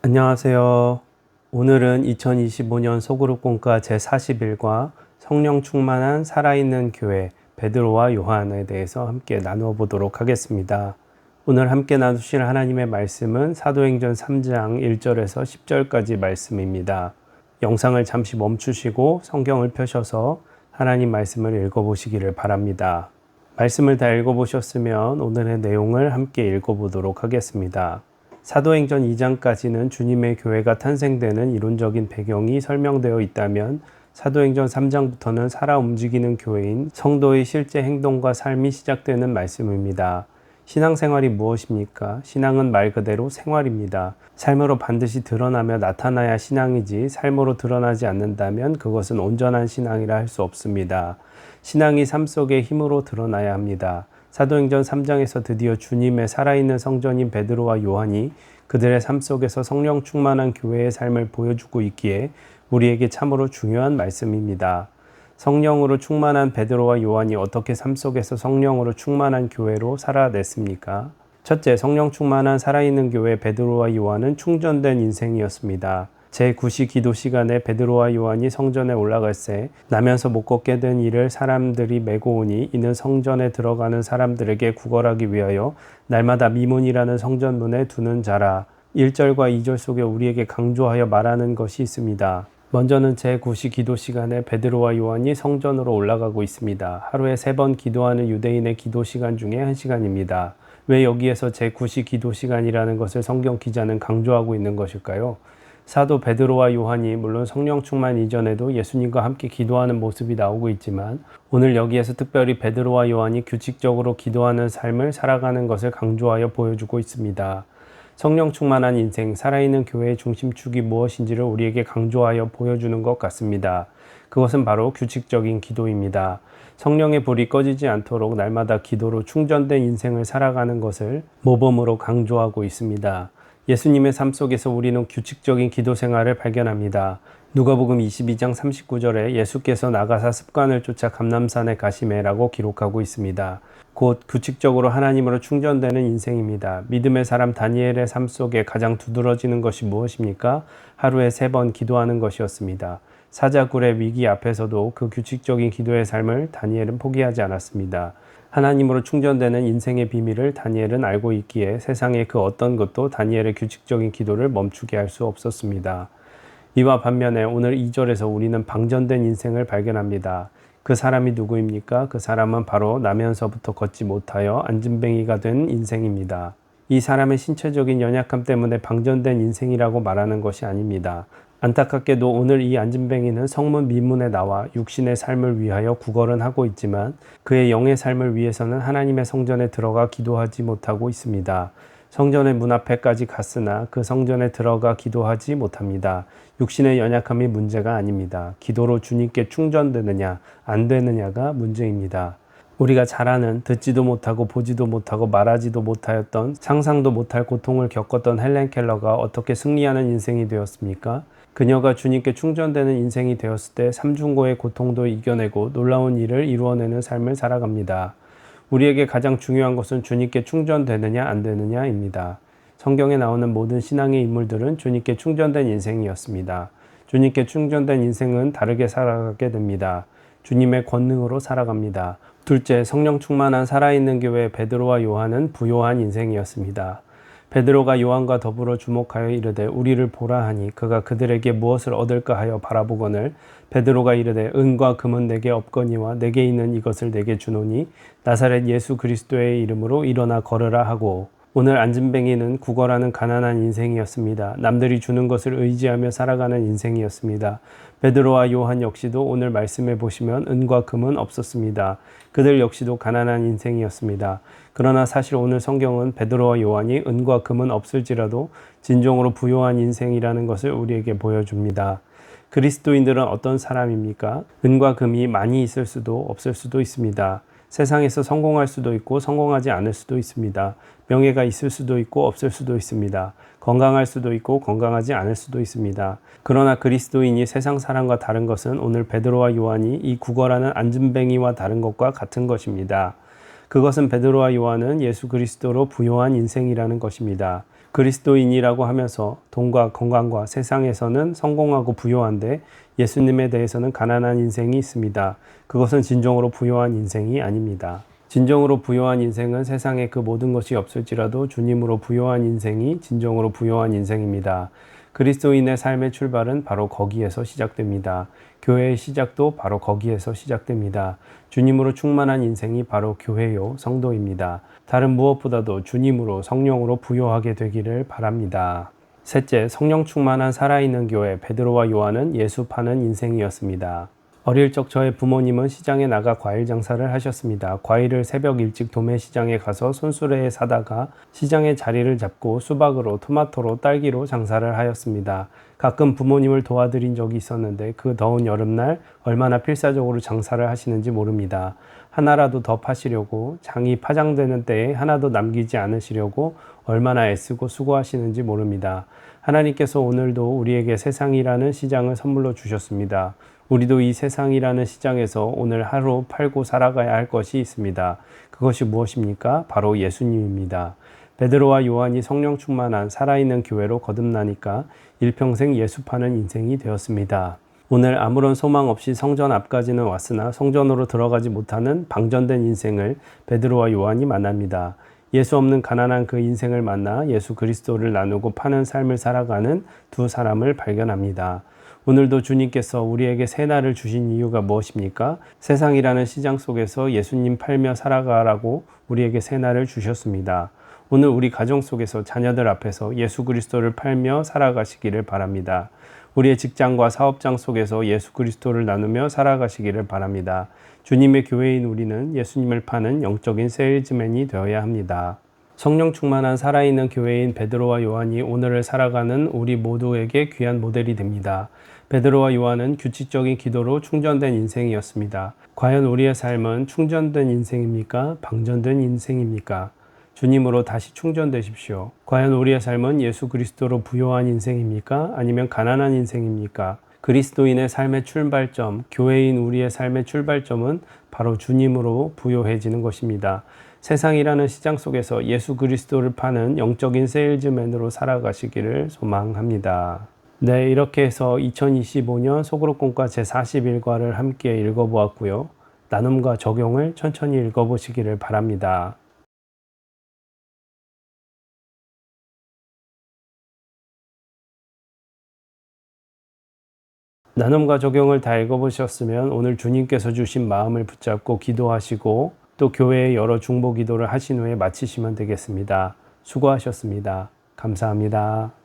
안녕하세요. 오늘은 2025년 소그룹 공과 제41과 성령 충만한 살아있는 교회 베드로와 요한에 대해서 함께 나누어 보도록 하겠습니다. 오늘 함께 나누실 하나님의 말씀은 사도행전 3장 1절에서 10절까지 말씀입니다. 영상을 잠시 멈추시고 성경을 펴셔서 하나님 말씀을 읽어보시기를 바랍니다. 말씀을 다 읽어보셨으면 오늘의 내용을 함께 읽어보도록 하겠습니다. 사도행전 2장까지는 주님의 교회가 탄생되는 이론적인 배경이 설명되어 있다면 사도행전 3장부터는 살아 움직이는 교회인 성도의 실제 행동과 삶이 시작되는 말씀입니다. 신앙생활이 무엇입니까? 신앙은 말 그대로 생활입니다. 삶으로 반드시 드러나며 나타나야 신앙이지 삶으로 드러나지 않는다면 그것은 온전한 신앙이라 할 수 없습니다. 신앙이 삶 속의 힘으로 드러나야 합니다. 사도행전 3장에서 드디어 주님의 살아있는 성전인 베드로와 요한이 그들의 삶 속에서 성령 충만한 교회의 삶을 보여주고 있기에 우리에게 참으로 중요한 말씀입니다. 성령으로 충만한 베드로와 요한이 어떻게 삶 속에서 성령으로 충만한 교회로 살아냈습니까? 첫째, 성령 충만한 살아있는 교회 베드로와 요한은 충전된 인생이었습니다. 제9시 기도 시간에 베드로와 요한이 성전에 올라갈새 나면서 못 걷게 된 이를 사람들이 메고 오니 이는 성전에 들어가는 사람들에게 구걸하기 위하여 날마다 미문이라는 성전문에 두는 자라. 1절과 2절 속에 우리에게 강조하여 말하는 것이 있습니다. 먼저는 제9시 기도 시간에 베드로와 요한이 성전으로 올라가고 있습니다. 하루에 3번 기도하는 유대인의 기도 시간 중에 한 시간입니다. 왜 여기에서 제9시 기도 시간이라는 것을 성경 기자는 강조하고 있는 것일까요? 사도 베드로와 요한이 물론 성령 충만 이전에도 예수님과 함께 기도하는 모습이 나오고 있지만 오늘 여기에서 특별히 베드로와 요한이 규칙적으로 기도하는 삶을 살아가는 것을 강조하여 보여주고 있습니다. 성령 충만한 인생, 살아있는 교회의 중심축이 무엇인지를 우리에게 강조하여 보여주는 것 같습니다. 그것은 바로 규칙적인 기도입니다. 성령의 불이 꺼지지 않도록 날마다 기도로 충전된 인생을 살아가는 것을 모범으로 강조하고 있습니다. 예수님의 삶 속에서 우리는 규칙적인 기도 생활을 발견합니다. 누가복음 22장 39절에 예수께서 나가사 습관을 쫓아 감람산에 가시매라고 기록하고 있습니다. 곧 규칙적으로 하나님으로 충전되는 인생입니다. 믿음의 사람 다니엘의 삶 속에 가장 두드러지는 것이 무엇입니까? 하루에 3번 기도하는 것이었습니다. 사자굴의 위기 앞에서도 그 규칙적인 기도의 삶을 다니엘은 포기하지 않았습니다. 하나님으로 충전되는 인생의 비밀을 다니엘은 알고 있기에 세상의 그 어떤 것도 다니엘의 규칙적인 기도를 멈추게 할 수 없었습니다. 이와 반면에 오늘 2절에서 우리는 방전된 인생을 발견합니다. 그 사람이 누구입니까? 그 사람은 바로 나면서부터 걷지 못하여 앉은뱅이가 된 인생입니다. 이 사람의 신체적인 연약함 때문에 방전된 인생이라고 말하는 것이 아닙니다. 안타깝게도 오늘 이 앉은뱅이는 성문 미문에 나와 육신의 삶을 위하여 구걸은 하고 있지만 그의 영의 삶을 위해서는 하나님의 성전에 들어가 기도하지 못하고 있습니다. 성전의 문 앞에까지 갔으나 그 성전에 들어가 기도하지 못합니다. 육신의 연약함이 문제가 아닙니다. 기도로 주님께 충전되느냐 안 되느냐가 문제입니다. 우리가 잘 아는 듣지도 못하고 보지도 못하고 말하지도 못하였던 상상도 못할 고통을 겪었던 헬렌 켈러가 어떻게 승리하는 인생이 되었습니까? 그녀가 주님께 충전되는 인생이 되었을 때 삼중고의 고통도 이겨내고 놀라운 일을 이루어내는 삶을 살아갑니다. 우리에게 가장 중요한 것은 주님께 충전되느냐 안 되느냐입니다. 성경에 나오는 모든 신앙의 인물들은 주님께 충전된 인생이었습니다. 주님께 충전된 인생은 다르게 살아가게 됩니다. 주님의 권능으로 살아갑니다. 둘째, 성령 충만한 살아있는 교회 베드로와 요한은 부요한 인생이었습니다. 베드로가 요한과 더불어 주목하여 이르되 우리를 보라 하니 그가 그들에게 무엇을 얻을까 하여 바라보거늘 베드로가 이르되 은과 금은 내게 없거니와 내게 있는 이것을 내게 주노니 나사렛 예수 그리스도의 이름으로 일어나 걸으라 하고. 오늘 앉은뱅이는 구걸하는 가난한 인생이었습니다. 남들이 주는 것을 의지하며 살아가는 인생이었습니다. 베드로와 요한 역시도 오늘 말씀해 보시면 은과 금은 없었습니다. 그들 역시도 가난한 인생이었습니다. 그러나 사실 오늘 성경은 베드로와 요한이 은과 금은 없을지라도 진정으로 부요한 인생이라는 것을 우리에게 보여줍니다. 그리스도인들은 어떤 사람입니까? 은과 금이 많이 있을 수도 없을 수도 있습니다. 세상에서 성공할 수도 있고 성공하지 않을 수도 있습니다. 명예가 있을 수도 있고 없을 수도 있습니다. 건강할 수도 있고 건강하지 않을 수도 있습니다. 그러나 그리스도인이 세상 사람과 다른 것은 오늘 베드로와 요한이 이 구걸하는 앉은뱅이와 다른 것과 같은 것입니다. 그것은 베드로와 요한은 예수 그리스도로 부요한 인생이라는 것입니다. 그리스도인이라고 하면서 돈과 건강과 세상에서는 성공하고 부유한데 예수님에 대해서는 가난한 인생이 있습니다. 그것은 진정으로 부유한 인생이 아닙니다. 진정으로 부유한 인생은 세상에 그 모든 것이 없을지라도 주님으로 부유한 인생이 진정으로 부유한 인생입니다. 그리스도인의 삶의 출발은 바로 거기에서 시작됩니다. 교회의 시작도 바로 거기에서 시작됩니다. 주님으로 충만한 인생이 바로 교회요, 성도입니다. 다른 무엇보다도 주님으로 성령으로 부유하게 되기를 바랍니다. 셋째, 성령 충만한 살아있는 교회 베드로와 요한은 예수 파는 인생이었습니다. 어릴 적 저의 부모님은 시장에 나가 과일 장사를 하셨습니다. 과일을 새벽 일찍 도매시장에 가서 손수레에 사다가 시장에 자리를 잡고 수박으로, 토마토로, 딸기로 장사를 하였습니다. 가끔 부모님을 도와드린 적이 있었는데 그 더운 여름날 얼마나 필사적으로 장사를 하시는지 모릅니다. 하나라도 더 파시려고 장이 파장되는 때에 하나도 남기지 않으시려고 얼마나 애쓰고 수고하시는지 모릅니다. 하나님께서 오늘도 우리에게 세상이라는 시장을 선물로 주셨습니다. 우리도 이 세상이라는 시장에서 오늘 하루 팔고 살아가야 할 것이 있습니다. 그것이 무엇입니까? 바로 예수님입니다. 베드로와 요한이 성령 충만한 살아있는 교회로 거듭나니까 일평생 예수 파는 인생이 되었습니다. 오늘 아무런 소망 없이 성전 앞까지는 왔으나 성전으로 들어가지 못하는 방전된 인생을 베드로와 요한이 만납니다. 예수 없는 가난한 그 인생을 만나 예수 그리스도를 나누고 파는 삶을 살아가는 두 사람을 발견합니다. 오늘도 주님께서 우리에게 새날을 주신 이유가 무엇입니까? 세상이라는 시장 속에서 예수님 팔며 살아가라고 우리에게 새날을 주셨습니다. 오늘 우리 가정 속에서 자녀들 앞에서 예수 그리스도를 팔며 살아가시기를 바랍니다. 우리의 직장과 사업장 속에서 예수 그리스도를 나누며 살아가시기를 바랍니다. 주님의 교회인 우리는 예수님을 파는 영적인 세일즈맨이 되어야 합니다. 성령 충만한 살아있는 교회인 베드로와 요한이 오늘을 살아가는 우리 모두에게 귀한 모델이 됩니다. 베드로와 요한은 규칙적인 기도로 충전된 인생이었습니다. 과연 우리의 삶은 충전된 인생입니까? 방전된 인생입니까? 주님으로 다시 충전되십시오. 과연 우리의 삶은 예수 그리스도로 부유한 인생입니까? 아니면 가난한 인생입니까? 그리스도인의 삶의 출발점, 교회인 우리의 삶의 출발점은 바로 주님으로 부유해지는 것입니다. 세상이라는 시장 속에서 예수 그리스도를 파는 영적인 세일즈맨으로 살아가시기를 소망합니다. 네, 이렇게 해서 2025년 소그룹공과 제41과를 함께 읽어보았고요. 나눔과 적용을 천천히 읽어보시기를 바랍니다. 나눔과 적용을 다 읽어보셨으면 오늘 주님께서 주신 마음을 붙잡고 기도하시고 또 교회의 여러 중보 기도를 하신 후에 마치시면 되겠습니다. 수고하셨습니다. 감사합니다.